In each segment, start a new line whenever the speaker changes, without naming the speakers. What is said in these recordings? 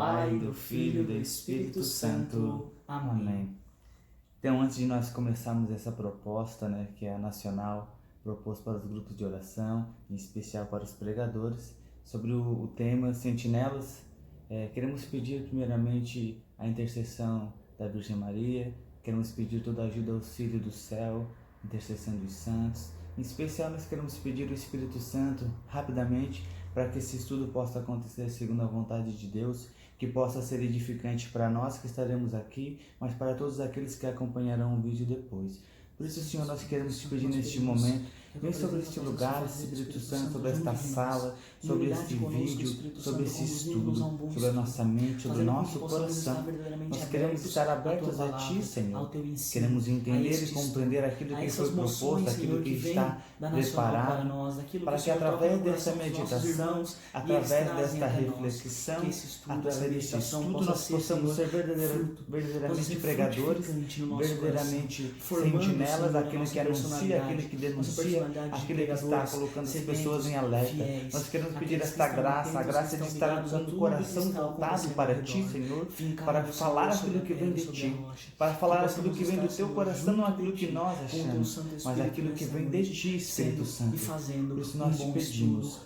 Pai, do Filho e do Espírito Santo. Amém. Então, antes de nós começarmos essa proposta, que é a nacional, proposta para os grupos de oração, em especial para os pregadores, sobre o tema Sentinelas, queremos pedir primeiramente a intercessão da Virgem Maria, queremos pedir toda a ajuda, auxílio do céu, intercessão dos santos. Em especial, nós queremos pedir o Espírito Santo rapidamente para que esse estudo possa acontecer segundo a vontade de Deus, que possa ser edificante para nós que estaremos aqui, mas para todos aqueles que acompanharão o vídeo depois. Por isso, Senhor, nós queremos te pedir neste momento, vem sobre este lugar, Espírito Santo, sobre esta sala, sobre este vídeo, sobre esse estudo, sobre a nossa mente, sobre o nosso coração. Nós queremos estar abertos a Ti, Senhor. Queremos entender e compreender aquilo que foi proposto, aquilo que está preparado, para que através dessa meditação, através desta reflexão, através desse estudo, nós possamos ser verdadeiramente pregadores, verdadeiramente sentinelas, aquele que anuncia, aquele que denuncia, aquele que está colocando as pessoas em alerta. Nós queremos pedir esta graça, a graça de estar com o coração voltado para Ti, Senhor, para falar aquilo que vem de Ti, para falar aquilo que vem do Teu coração, não aquilo que nós achamos, mas aquilo que vem de Ti, Espírito Santo. Por isso nós te pedimos,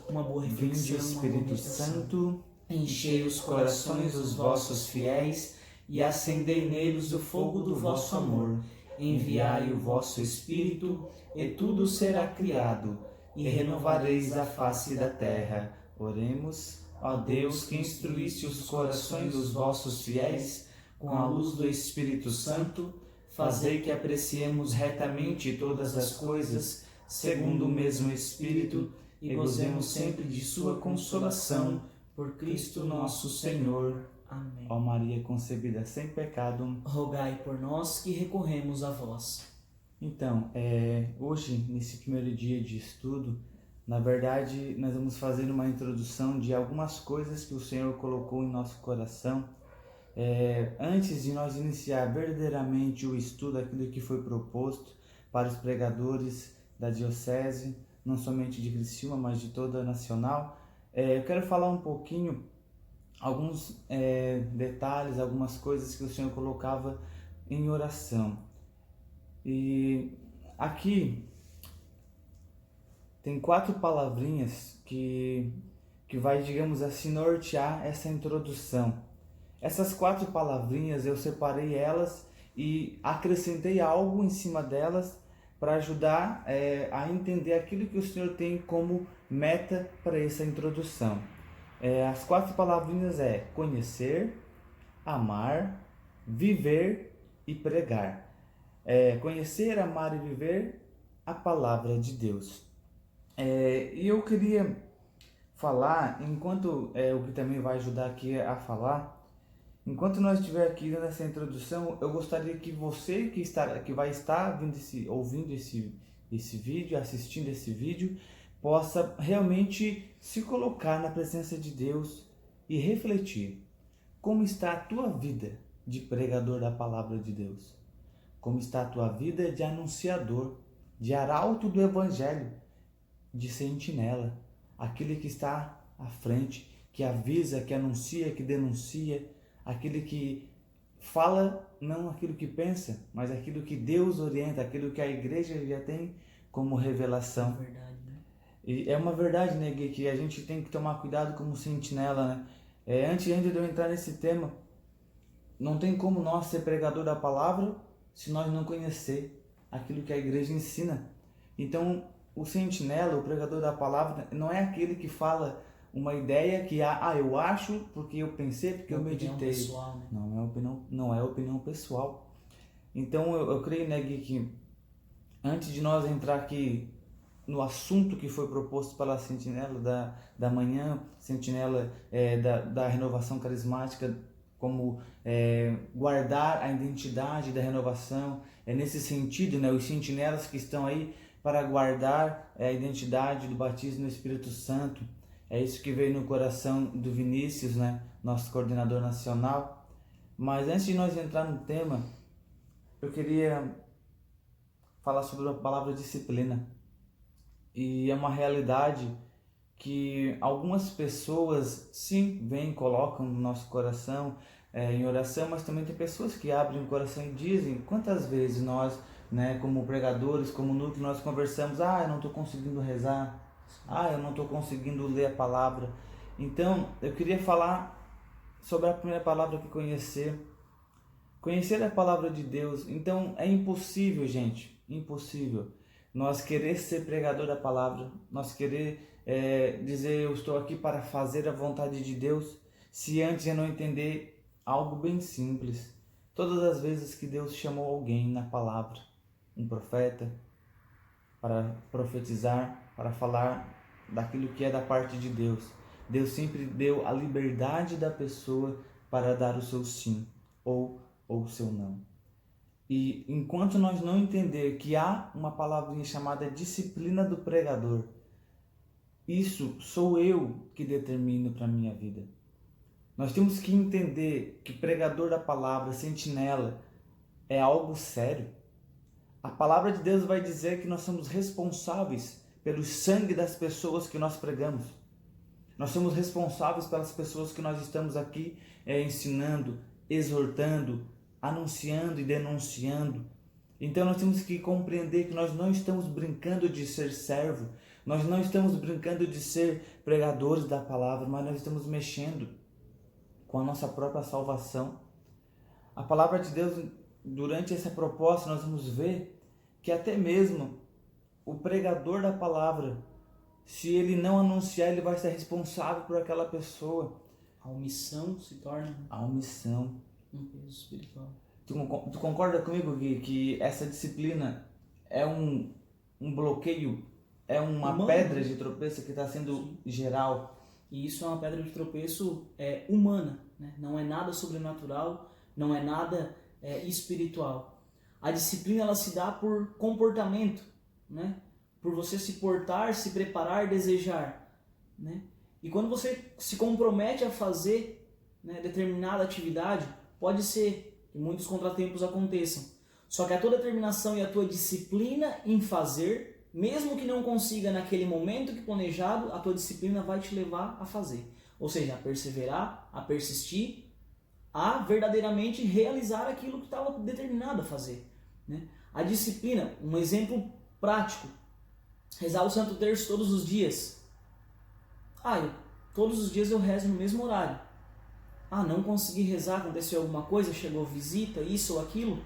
vinde, Espírito Santo, enchei os corações dos vossos fiéis e acendei neles o fogo do vosso amor. Enviai o vosso Espírito, e tudo será criado, e renovareis a face da terra. Oremos. Ó Deus, que instruísse os corações dos vossos fiéis com a luz do Espírito Santo, fazei que apreciemos retamente todas as coisas, segundo o mesmo Espírito, e gozemos sempre de sua consolação, por Cristo nosso Senhor. Amém. Ó Maria concebida sem pecado,
rogai por nós que recorremos a vós.
Então, hoje, nesse primeiro dia de estudo, na verdade, nós vamos fazer uma introdução de algumas coisas que o Senhor colocou em nosso coração. Antes de nós iniciar verdadeiramente o estudo, aquilo que foi proposto para os pregadores da Diocese, não somente de Criciúma, mas de toda a Nacional, eu quero falar um pouquinho alguns detalhes, algumas coisas que o Senhor colocava em oração. E aqui tem 4 palavrinhas que vai, digamos assim, nortear essa introdução. Essas 4 palavrinhas eu separei elas e acrescentei algo em cima delas para ajudar a entender aquilo que o Senhor tem como meta para essa introdução. As 4 palavrinhas conhecer, amar, viver e pregar. Conhecer, amar e viver a palavra de Deus. E eu queria falar, enquanto o que também vai ajudar aqui a falar, enquanto nós estiver aqui nessa introdução, eu gostaria que você que vai estar ouvindo esse vídeo, assistindo esse vídeo, possa realmente se colocar na presença de Deus e refletir como está a tua vida de pregador da palavra de Deus. Como está a tua vida de anunciador, de arauto do Evangelho, de sentinela, aquele que está à frente, que avisa, que anuncia, que denuncia, aquele que fala não aquilo que pensa, mas aquilo que Deus orienta, aquilo que a igreja já tem como revelação.
É verdade, né?
E é uma verdade, Gui, que a gente tem que tomar cuidado como sentinela, Antes ainda de eu entrar nesse tema, não tem como nós ser pregador da palavra se nós não conhecer aquilo que a igreja ensina. Então, o sentinela, o pregador da palavra, não é aquele que fala uma ideia que eu acho porque eu pensei, porque eu meditei.
Pessoal, né?
Não é opinião pessoal. Então, eu creio, Gui, que antes de nós entrar aqui no assunto que foi proposto pela sentinela da manhã, sentinela da renovação carismática, como guardar a identidade da renovação, nesse sentido, os sentinelas que estão aí para guardar a identidade do batismo no Espírito Santo. É isso que veio no coração do Vinícius, nosso coordenador nacional. Mas antes de nós entrar no tema, eu queria falar sobre a palavra disciplina. E é uma realidade que algumas pessoas sim vêm e colocam no nosso coração em oração, mas também tem pessoas que abrem o coração e dizem quantas vezes nós, né, como pregadores, como núcleo, nós conversamos, eu não estou conseguindo rezar, eu não estou conseguindo ler a palavra. Então, eu queria falar sobre a primeira palavra que conhecer. Conhecer a palavra de Deus. Então, é impossível, gente, impossível nós querer ser pregador da palavra, nós querer dizer eu estou aqui para fazer a vontade de Deus, se antes eu não entender algo bem simples. Todas as vezes que Deus chamou alguém na palavra, um profeta, para profetizar, para falar daquilo que é da parte de Deus, Deus sempre deu a liberdade da pessoa para dar o seu sim ou o seu não. E enquanto nós não entender que há uma palavrinha chamada disciplina do pregador, isso sou eu que determino para a minha vida. Nós temos que entender que pregador da palavra, sentinela, é algo sério. A palavra de Deus vai dizer que nós somos responsáveis pelo sangue das pessoas que nós pregamos. Nós somos responsáveis pelas pessoas que nós estamos aqui ensinando, exortando, anunciando e denunciando. Então nós temos que compreender que nós não estamos brincando de ser servo, nós não estamos brincando de ser pregadores da palavra, mas nós estamos mexendo com a nossa própria salvação. A palavra de Deus, durante essa proposta, nós vamos ver que até mesmo o pregador da palavra, se ele não anunciar, ele vai ser responsável por aquela pessoa.
A omissão se torna
a omissão.
Um peso espiritual.
Tu concorda comigo, Gui, que essa disciplina é um bloqueio, é uma
humano,
pedra de tropeço que está sendo
sim,
geral?
E isso é uma pedra de tropeço humana, né? Não é nada sobrenatural, não é nada espiritual. A disciplina ela se dá por comportamento, né? Por você se portar, se preparar, desejar, né? E quando você se compromete a fazer, né, determinada atividade, pode ser que muitos contratempos aconteçam. Só que a tua determinação e a tua disciplina em fazer, mesmo que não consiga naquele momento que planejado, a tua disciplina vai te levar a fazer. Ou seja, a perseverar, a persistir, a verdadeiramente realizar aquilo que estava determinado a fazer, né? A disciplina, um exemplo prático, rezar o Santo Terço todos os dias. Todos os dias eu rezo no mesmo horário. Não consegui rezar, aconteceu alguma coisa, chegou visita, isso ou aquilo.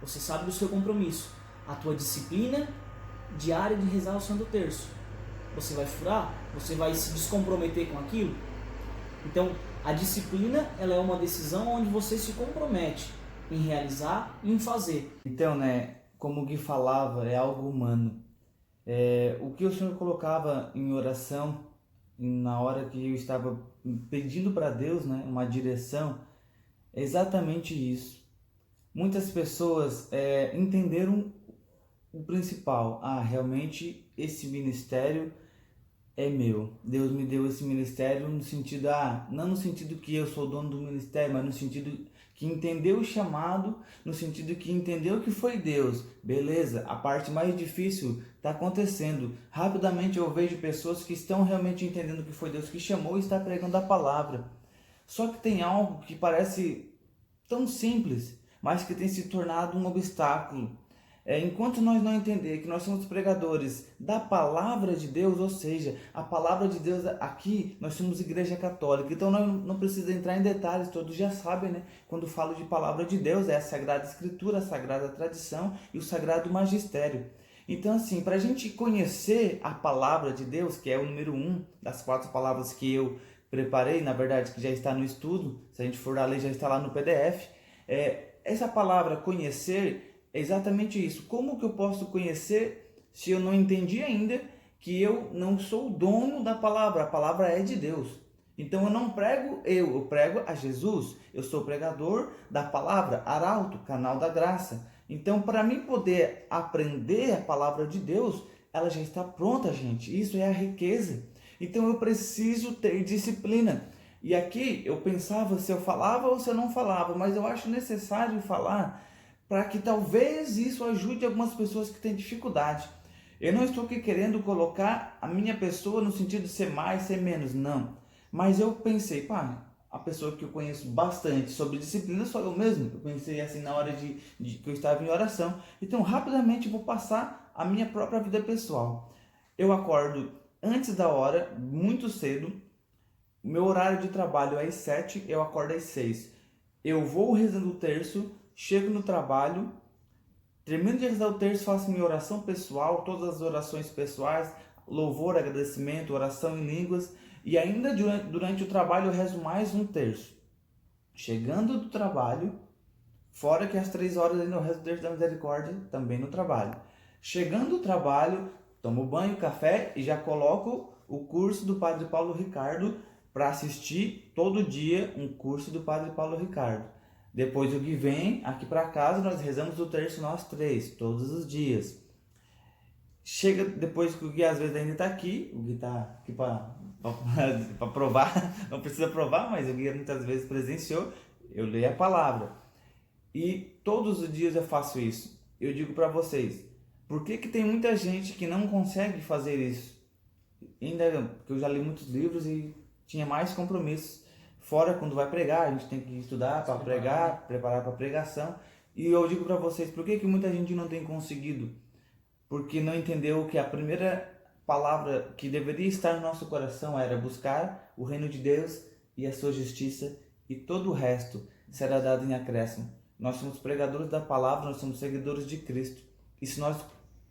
Você sabe do seu compromisso. A tua disciplina diária de rezar o Santo Terço. Você vai furar? Você vai se descomprometer com aquilo? Então, a disciplina ela é uma decisão onde você se compromete em realizar e em fazer.
Então, né, como o Gui falava, é algo humano. O que o Senhor colocava em oração, na hora que eu estava pedindo para Deus, né, uma direção, é exatamente isso. Muitas pessoas entenderam o principal. Realmente esse ministério é meu. Deus me deu esse ministério no sentido, não no sentido que eu sou dono do ministério, mas no sentido que entendeu o chamado, no sentido que entendeu que foi Deus. Beleza, a parte mais difícil está acontecendo. Rapidamente eu vejo pessoas que estão realmente entendendo que foi Deus que chamou e está pregando a palavra. Só que tem algo que parece tão simples, mas que tem se tornado um obstáculo. Enquanto nós não entender que nós somos pregadores da palavra de Deus, ou seja, a palavra de Deus aqui, nós somos igreja católica, então nós não precisamos entrar em detalhes, todos já sabem, né? Quando falo de palavra de Deus, é a Sagrada Escritura, a Sagrada Tradição e o Sagrado Magistério. Então assim, para a gente conhecer a palavra de Deus, que é o número 1 das 4 palavras que eu preparei, na verdade que já está no estudo, se a gente for lá ler já está lá no PDF, essa palavra conhecer é exatamente isso. Como que eu posso conhecer se eu não entendi ainda que eu não sou o dono da palavra? A palavra é de Deus. Então eu não prego eu prego a Jesus. Eu sou pregador da palavra, arauto, canal da graça. Então para mim poder aprender a palavra de Deus, ela já está pronta, gente. Isso é a riqueza. Então eu preciso ter disciplina. E aqui eu pensava se eu falava ou se eu não falava, mas eu acho necessário falar para que talvez isso ajude algumas pessoas que têm dificuldade. Eu não estou aqui querendo colocar a minha pessoa no sentido de ser mais, ser menos, não. Mas eu pensei, pá, a pessoa que eu conheço bastante sobre disciplina sou eu mesmo. Eu pensei assim na hora que eu estava em oração. Então, rapidamente, eu vou passar a minha própria vida pessoal. Eu acordo antes da hora, muito cedo. Meu horário de trabalho é às 7, eu acordo às 6. Eu vou rezando o terço, chego no trabalho, termino de rezar o terço, faço minha oração pessoal, todas as orações pessoais, louvor, agradecimento, oração em línguas, e ainda durante o trabalho eu rezo mais um terço. Chegando do trabalho, fora que às 3 horas ainda eu rezo o terço da misericórdia, também no trabalho. Chegando do trabalho, tomo banho, café e já coloco o curso do Padre Paulo Ricardo para assistir todo dia um curso do Padre Paulo Ricardo. Depois o Gui vem aqui para casa, nós rezamos o terço nós três, todos os dias. Chega depois que o Gui às vezes ainda está aqui, o Gui está aqui para provar, não precisa provar, mas o Gui muitas vezes presenciou, eu leio a palavra. E todos os dias eu faço isso. Eu digo para vocês, por que tem muita gente que não consegue fazer isso? Ainda que eu já li muitos livros e tinha mais compromissos. Fora quando vai pregar, a gente tem que estudar para pregar, preparar para a pregação. E eu digo para vocês, por que muita gente não tem conseguido? Porque não entendeu que a primeira palavra que deveria estar no nosso coração era buscar o reino de Deus e a sua justiça, e todo o resto será dado em acréscimo. Nós somos pregadores da palavra, nós somos seguidores de Cristo. E se nós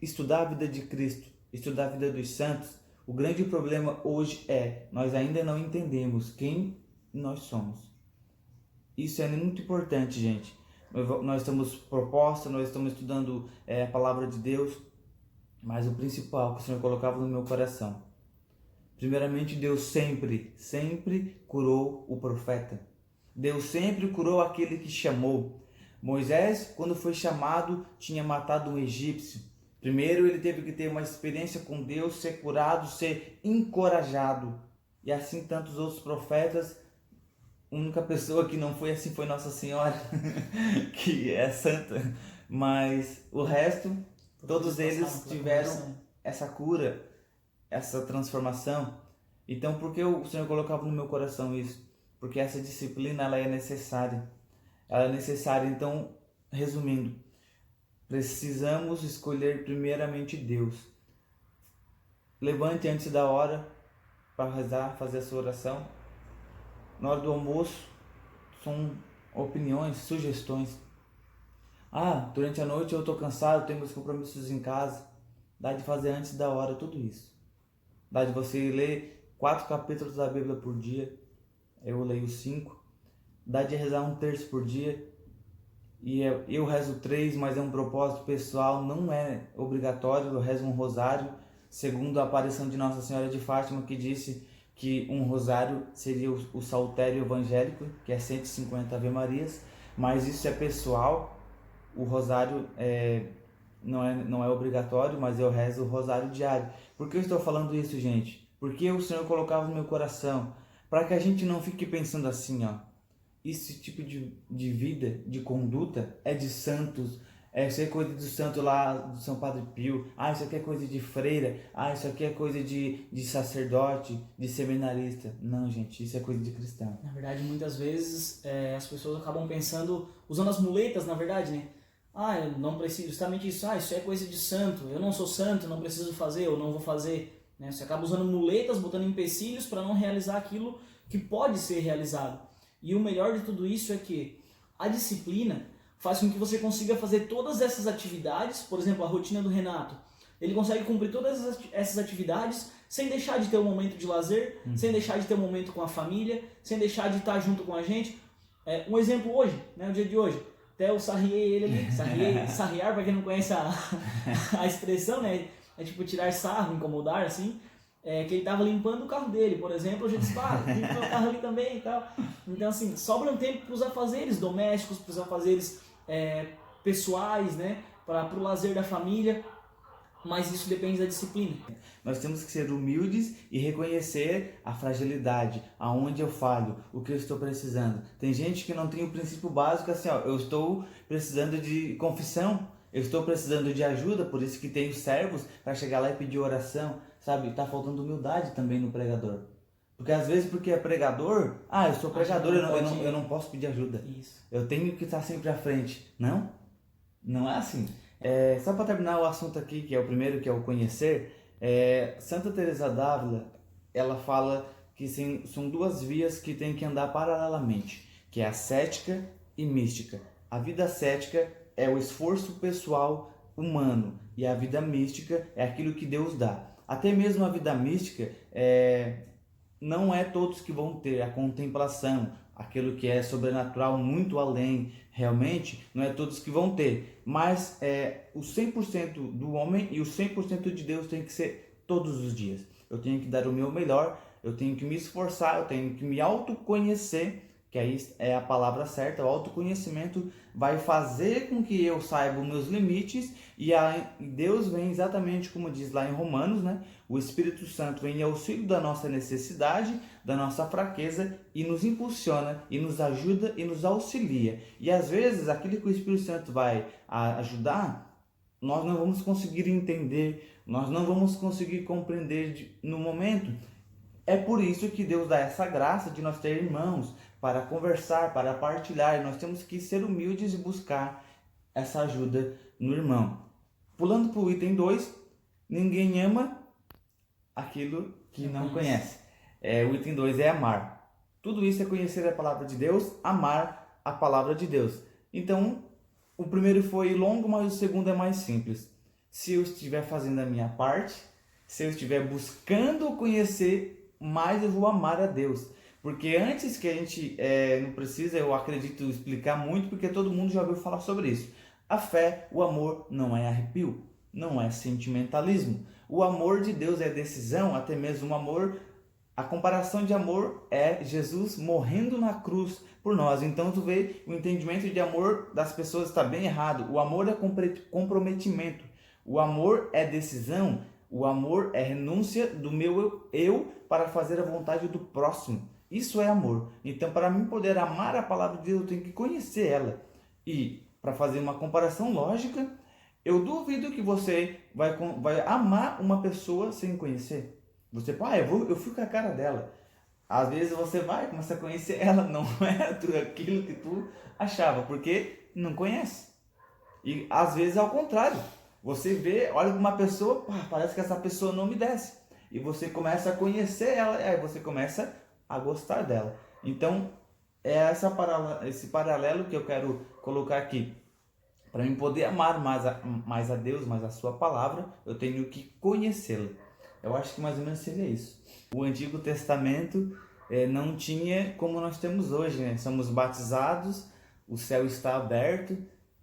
estudar a vida de Cristo, estudar a vida dos santos, o grande problema hoje é, nós ainda não entendemos quem nós somos. Isso é muito importante, gente. Nós estamos proposta, nós estamos estudando a palavra de Deus, mas o principal que o Senhor colocava no meu coração, primeiramente, Deus sempre curou o profeta. Deus sempre curou aquele que chamou. Moisés, quando foi chamado, tinha matado um egípcio. Primeiro ele teve que ter uma experiência com Deus, ser curado, ser encorajado. E assim tantos outros profetas. A única pessoa que não foi assim foi Nossa Senhora, que é santa. Mas o resto, todos eles tiveram essa cura, essa transformação. Então por que o Senhor colocava no meu coração isso? Porque essa disciplina ela é necessária. Ela é necessária. Então, resumindo, precisamos escolher primeiramente Deus. Levante antes da hora para rezar, fazer a sua oração. Na hora do almoço, são opiniões, sugestões. Durante a noite eu estou cansado, tenho meus compromissos em casa. Dá de fazer antes da hora tudo isso. Dá de você ler 4 capítulos da Bíblia por dia. Eu leio 5. Dá de rezar um terço por dia. E eu rezo 3, mas é um propósito pessoal, não é obrigatório. Eu rezo um rosário, segundo a aparição de Nossa Senhora de Fátima, que disse que um rosário seria o saltério evangélico, que é 150 Ave-Marias, mas isso é pessoal. O rosário não é obrigatório, mas eu rezo o rosário diário. Por que eu estou falando isso, gente? Porque o Senhor colocava no meu coração, para que a gente não fique pensando assim, esse tipo de vida, de conduta é de santos, isso é coisa do santo lá, do São Padre Pio, isso aqui é coisa de freira, isso aqui é coisa de sacerdote, de seminarista. Não, gente, isso é coisa de cristão.
Na verdade, muitas vezes as pessoas acabam pensando, usando as muletas, na verdade, né? Eu não preciso, justamente isso, isso é coisa de santo, eu não sou santo, não preciso fazer, eu não vou fazer. Né? Você acaba usando muletas, botando empecilhos para não realizar aquilo que pode ser realizado. E o melhor de tudo isso é que a disciplina faz com que você consiga fazer todas essas atividades, por exemplo, a rotina do Renato. Ele consegue cumprir todas essas atividades sem deixar de ter um momento de lazer, sem deixar de ter um momento com a família, sem deixar de estar junto com a gente. Um exemplo hoje, né, o dia de hoje, até eu sarriei ele ali, sarriar, para quem não conhece a expressão, né, é tipo tirar sarro, incomodar, assim. Que ele estava limpando o carro dele, por exemplo, eu já disse, limpa o carro ali também e tal. Então, assim, sobra um tempo para os afazeres domésticos, para os afazeres pessoais, né? Para o lazer da família, mas isso depende da disciplina.
Nós temos que ser humildes e reconhecer a fragilidade, aonde eu falho, o que eu estou precisando. Tem gente que não tem o princípio básico assim, eu estou precisando de confissão, Eu estou precisando de ajuda, por isso que tenho servos para chegar lá e pedir oração, sabe? Tá faltando humildade também no pregador. Porque às vezes, porque é pregador, eu sou pregador, eu não posso pedir ajuda.
Isso.
Eu tenho que estar sempre à frente. Não? Não é assim. Só para terminar o assunto aqui, que é o primeiro, que é o conhecer, Santa Teresa d'Ávila, ela fala que são duas vias que tem que andar paralelamente, que é a cética e mística. A vida cética é o esforço pessoal humano e a vida mística é aquilo que Deus dá. Até mesmo a vida mística não é todos que vão ter a contemplação, aquilo que é sobrenatural muito além, realmente, não é todos que vão ter, mas o 100% do homem e o 100% de Deus tem que ser todos os dias. Eu tenho que dar o meu melhor, eu tenho que me esforçar, eu tenho que me autoconhecer, que aí é a palavra certa. O autoconhecimento vai fazer com que eu saiba os meus limites e Deus vem exatamente como diz lá em Romanos, né? O Espírito Santo vem em auxílio da nossa necessidade, da nossa fraqueza e nos impulsiona e nos ajuda e nos auxilia. E às vezes aquilo que o Espírito Santo vai ajudar, nós não vamos conseguir entender, nós não vamos conseguir compreender no momento. É por isso que Deus dá essa graça de nós ter irmãos para conversar, para partilhar. E nós temos que ser humildes e buscar essa ajuda no irmão. Pulando para o item 2, ninguém ama aquilo que não conhece. O item 2 é amar. Tudo isso é conhecer a palavra de Deus, amar a palavra de Deus. Então, o primeiro foi longo, mas o segundo é mais simples. Se eu estiver fazendo a minha parte, se eu estiver buscando conhecer, mais eu vou amar a Deus. Porque antes que a gente não precisa, eu acredito, explicar muito, porque todo mundo já ouviu falar sobre isso. A fé, o amor não é arrepio, não é sentimentalismo. O amor de Deus é decisão, até mesmo o amor, a comparação de amor é Jesus morrendo na cruz por nós. Então tu vê, o entendimento de amor das pessoas está bem errado. O amor é comprometimento, o amor é decisão, o amor é renúncia do meu eu para fazer a vontade do próximo. Isso é amor. Então, para mim poder amar a palavra de Deus, eu tenho que conhecer ela. E, para fazer uma comparação lógica, eu duvido que você vai amar uma pessoa sem conhecer. Você, eu fui com a cara dela. Às vezes você vai, começa a conhecer ela, não é tudo aquilo que tu achava, porque não conhece. E, às vezes, é ao contrário. Você vê, olha para uma pessoa, parece que essa pessoa não me desce. E você começa a conhecer ela, aí você começa a gostar dela. Então, é esse paralelo que eu quero colocar aqui. Para mim poder amar mais a Deus, mais a sua palavra, eu tenho que conhecê-la. Eu acho que mais ou menos seria isso. O Antigo Testamento não tinha como nós temos hoje, né? Somos batizados, o céu está aberto,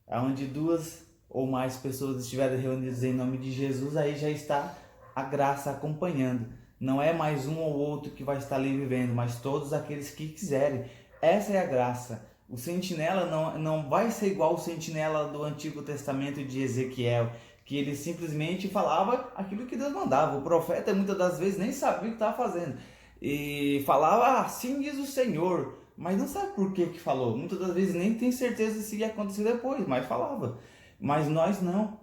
onde 2 ou mais pessoas estiverem reunidas em nome de Jesus, aí já está a graça acompanhando. Não é mais um ou outro que vai estar ali vivendo, mas todos aqueles que quiserem. Essa é a graça. O sentinela não vai ser igual o sentinela do Antigo Testamento de Ezequiel, que ele simplesmente falava aquilo que Deus mandava. O profeta muitas das vezes nem sabia o que estava fazendo. E falava, assim diz o Senhor, mas não sabe por que falou. Muitas das vezes nem tem certeza se ia acontecer depois, mas falava. Mas nós não.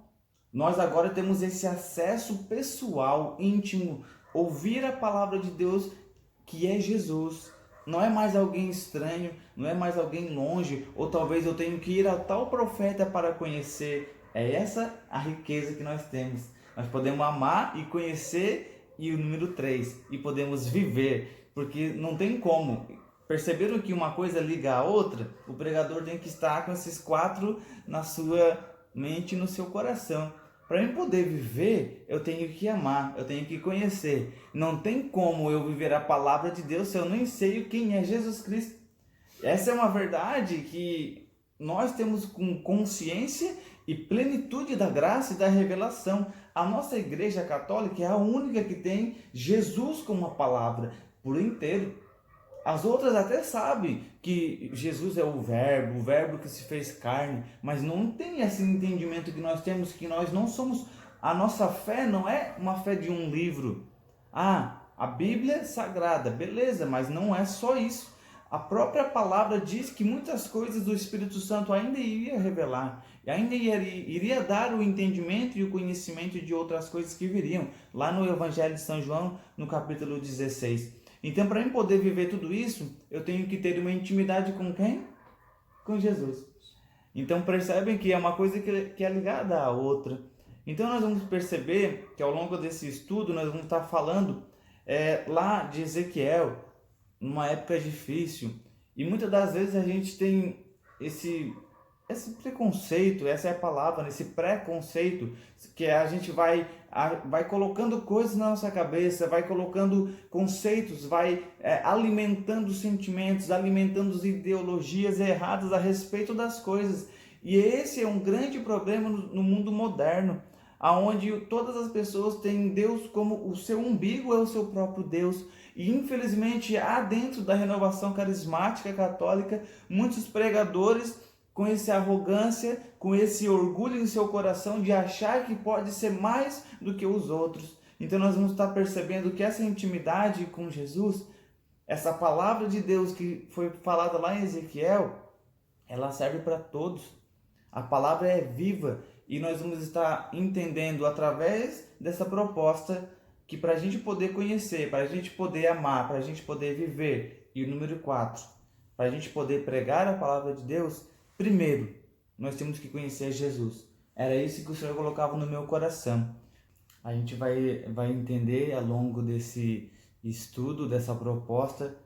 Nós agora temos esse acesso pessoal, íntimo, ouvir a palavra de Deus, que é Jesus. Não é mais alguém estranho, não é mais alguém longe, ou talvez eu tenha que ir a tal profeta para conhecer. É essa a riqueza que nós temos. Nós podemos amar e conhecer, e o número 3, e podemos viver, porque não tem como. Perceberam que uma coisa liga a outra? O pregador tem que estar com esses 4 na sua mente e no seu coração. Para eu poder viver, eu tenho que amar, eu tenho que conhecer. Não tem como eu viver a palavra de Deus se eu nem sei quem é Jesus Cristo. Essa é uma verdade que nós temos com consciência e plenitude da graça e da revelação. A nossa Igreja Católica é a única que tem Jesus como a palavra por inteiro. As outras até sabem que Jesus é o verbo que se fez carne, mas não tem esse entendimento que nós temos, que nós não somos, a nossa fé não é uma fé de um livro. A Bíblia é sagrada, beleza, mas não é só isso. a própria palavra diz que muitas coisas do Espírito Santo ainda iria revelar, e ainda iria dar o entendimento e o conhecimento de outras coisas que viriam, lá no Evangelho de São João, no capítulo 16. Então, para eu poder viver tudo isso, eu tenho que ter uma intimidade com quem? Com Jesus. Então, percebem que é uma coisa que é ligada à outra. Então, nós vamos perceber que ao longo desse estudo, nós vamos estar falando lá de Ezequiel, numa época difícil, e muitas das vezes a gente tem esse preconceito, essa é a palavra, esse preconceito, que a gente vai colocando coisas na nossa cabeça, vai colocando conceitos, vai alimentando sentimentos, alimentando ideologias erradas a respeito das coisas. E esse é um grande problema no mundo moderno, onde todas as pessoas têm Deus como o seu umbigo, é o seu próprio Deus. E infelizmente há dentro da renovação carismática católica muitos pregadores com essa arrogância, com esse orgulho em seu coração de achar que pode ser mais do que os outros. Então nós vamos estar percebendo que essa intimidade com Jesus, essa palavra de Deus que foi falada lá em Ezequiel, ela serve para todos. A palavra é viva e nós vamos estar entendendo através dessa proposta que para a gente poder conhecer, para a gente poder amar, para a gente poder viver, e o número 4, para a gente poder pregar a palavra de Deus, primeiro, nós temos que conhecer Jesus. Era isso que o Senhor colocava no meu coração. A gente vai entender ao longo desse estudo, dessa proposta,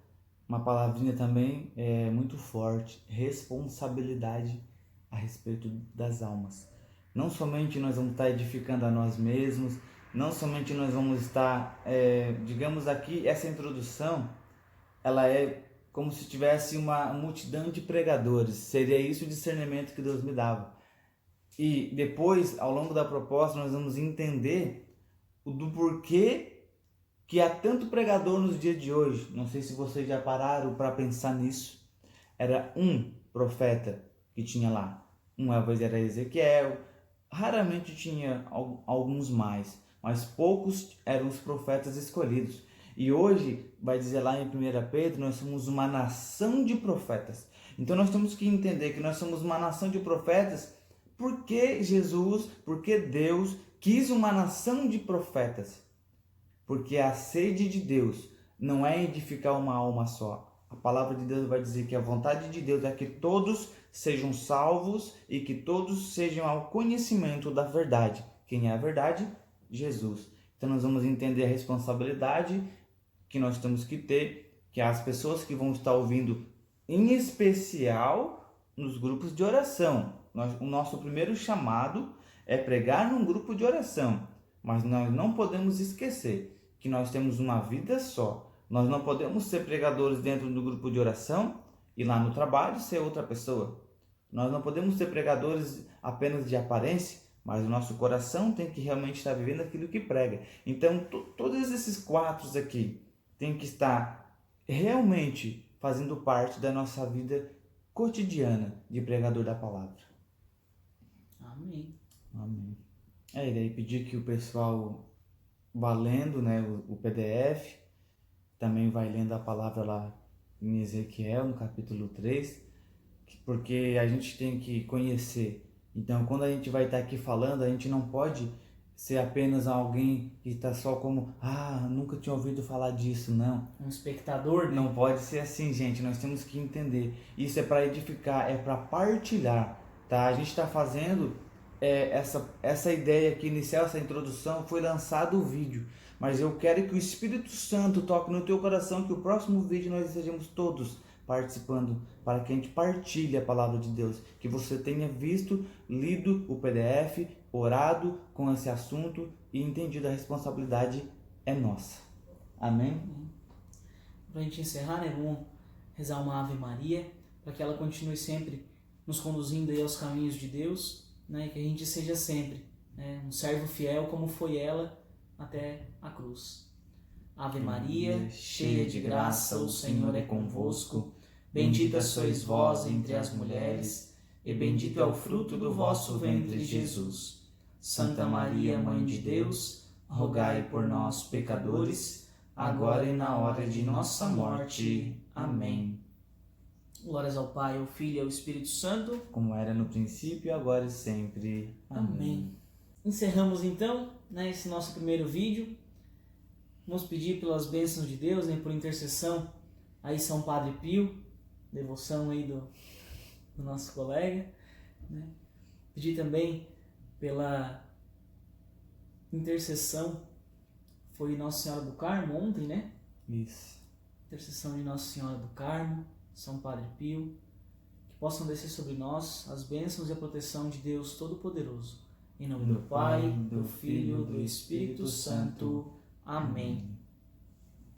uma palavrinha também muito forte, responsabilidade a respeito das almas. Não somente nós vamos estar edificando a nós mesmos, não somente nós vamos estar, digamos aqui, essa introdução, ela é como se tivesse uma multidão de pregadores, seria isso o discernimento que Deus me dava. E depois, ao longo da proposta, nós vamos entender do porquê que há tanto pregador nos dias de hoje. Não sei se vocês já pararam para pensar nisso. Era um profeta que tinha lá. Uma vez era Ezequiel, raramente tinha alguns mais, mas poucos eram os profetas escolhidos. E hoje, vai dizer lá em 1 Pedro, nós somos uma nação de profetas. Então nós temos que entender que nós somos uma nação de profetas porque Jesus, porque Deus quis uma nação de profetas. Porque a sede de Deus não é edificar uma alma só. A palavra de Deus vai dizer que a vontade de Deus é que todos sejam salvos e que todos sejam ao conhecimento da verdade. Quem é a verdade? Jesus. Então nós vamos entender a responsabilidade que nós temos que ter, que as pessoas que vão estar ouvindo, em especial nos grupos de oração. O nosso primeiro chamado é pregar num grupo de oração, mas nós não podemos esquecer que nós temos uma vida só. Nós não podemos ser pregadores dentro do grupo de oração e lá no trabalho ser outra pessoa. Nós não podemos ser pregadores apenas de aparência, mas o nosso coração tem que realmente estar vivendo aquilo que prega. Então, todos esses 4 aqui têm que estar realmente fazendo parte da nossa vida cotidiana de pregador da palavra.
Amém.
Amém. E daí pedir que o pessoal vá lendo, né, o PDF, também vai lendo a palavra lá em Ezequiel, no capítulo 3, porque a gente tem que conhecer. Então, quando a gente vai estar aqui falando, a gente não pode ser apenas alguém que está só como, nunca tinha ouvido falar disso, não.
Um espectador, né?
Não pode ser assim, gente. Nós temos que entender. Isso é para edificar, é para partilhar, tá? A gente está fazendo essa ideia aqui inicial, essa introdução, foi lançado o vídeo. Mas eu quero que o Espírito Santo toque no teu coração, que o próximo vídeo nós estejamos todos participando, para que a gente partilhe a palavra de Deus, que você tenha visto, lido o PDF, orado com esse assunto e entendido a responsabilidade é nossa. Amém?
Para a gente encerrar, né, vamos rezar uma Ave Maria, para que ela continue sempre nos conduzindo aí aos caminhos de Deus, né, que a gente seja sempre um servo fiel como foi ela até a cruz. Ave Maria, cheia de graça, o Senhor é convosco. Bendita sois vós entre as mulheres, e bendito é o fruto do vosso ventre, Jesus. Santa Maria, Mãe de Deus, rogai por nós, pecadores, agora e na hora de nossa morte. Amém. Glórias ao Pai, ao Filho e ao Espírito Santo.
Como era no princípio, agora e sempre.
Amém. Encerramos então, esse nosso primeiro vídeo. Vamos pedir pelas bênçãos de Deus, por intercessão aí São Padre Pio, devoção aí do nosso colega. Pedir também pela intercessão, foi Nossa Senhora do Carmo ontem, né?
Isso.
Intercessão de Nossa Senhora do Carmo, São Padre Pio, que possam descer sobre nós as bênçãos e a proteção de Deus Todo-Poderoso. Em nome do Pai, do Filho e do Espírito Santo. Amém.